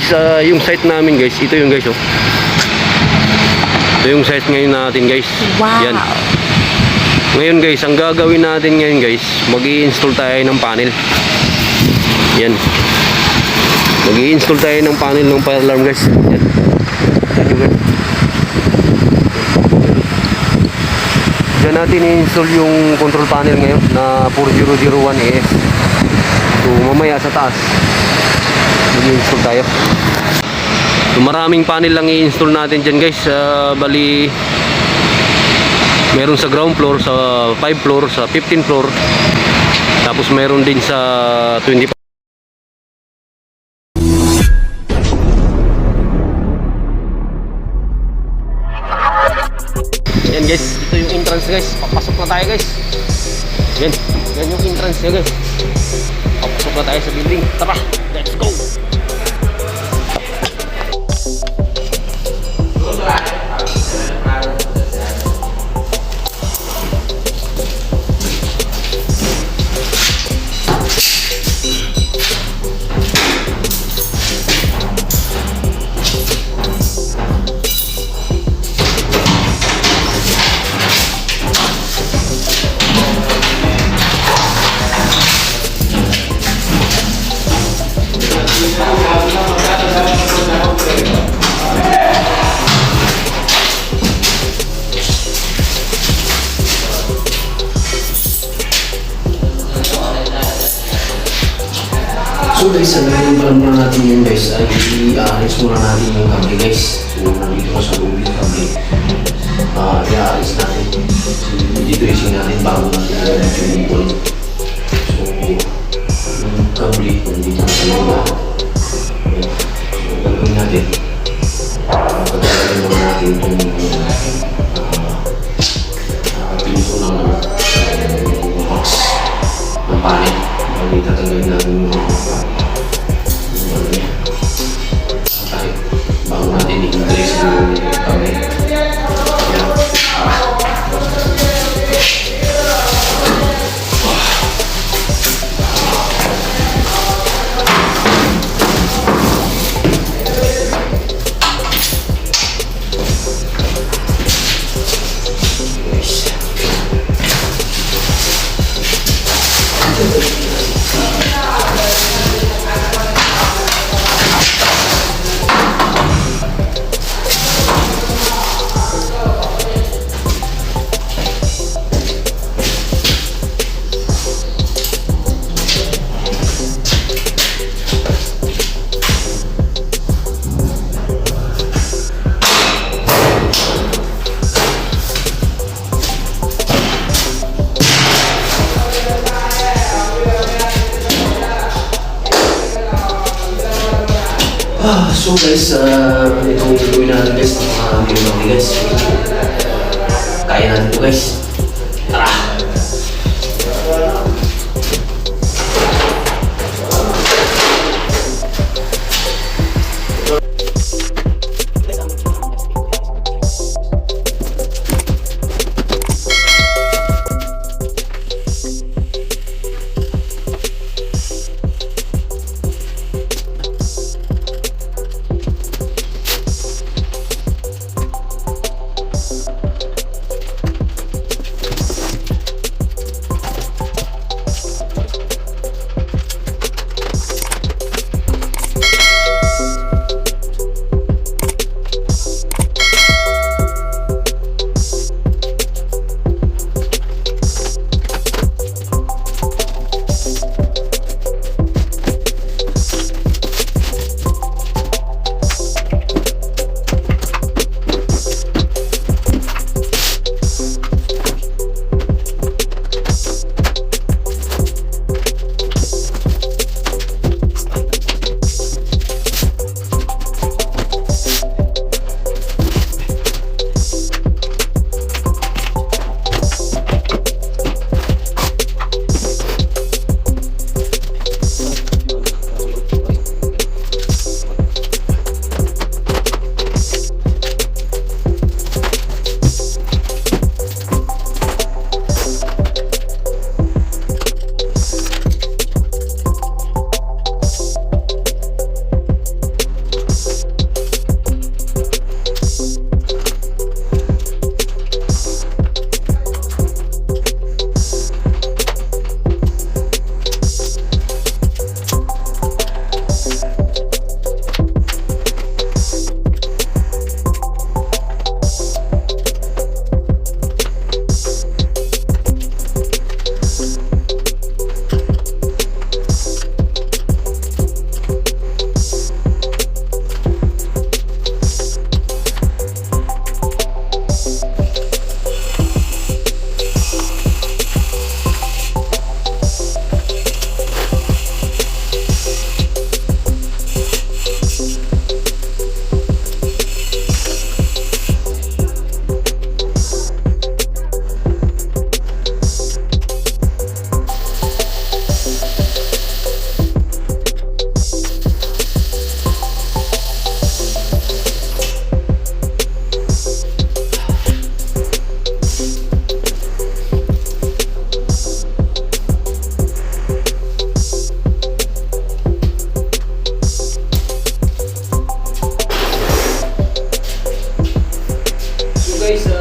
guys, yung site namin guys, ito yung guys, oh. Ito yung site ngayon natin guys. Wow. Yan. Ngayon guys, ang gagawin natin ngayon guys, mag-i-install tayo ng panel. Yan. Mag-i-install tayo ng panel ng fire alarm guys. Yan. Diyan natin i-install yung control panel ngayon na 4001 AS. So mamaya sa taas mag-i-install tayo. So, maraming panel lang i-install natin dyan guys. Bali meron sa ground floor, sa 5 floor, sa 15 floor. Tapos meron din sa 25. Yan guys, ito yung entrance guys. Papasok na tayo guys. Yan yung entrance niya guys. Papasok na tayo sa building. Tara, let's go. So guys, ang pala muna natin yun guys ay i-arrange muna natin yung kable guys. So nandito ko sa loob yung kable. I-arrange natin. So dito ising natin bago natin yung tuning. So yung kable nandito sa loob natin. So gagawin natin. Pagkakalagay muna natin itong pinto ng box ng panel. Pag itatanggalin natin yung bago natin i-increase yung kami. So guys, itong gagawin natin guys, yung mga guys. Kaya natin ito guys. Tara! guys,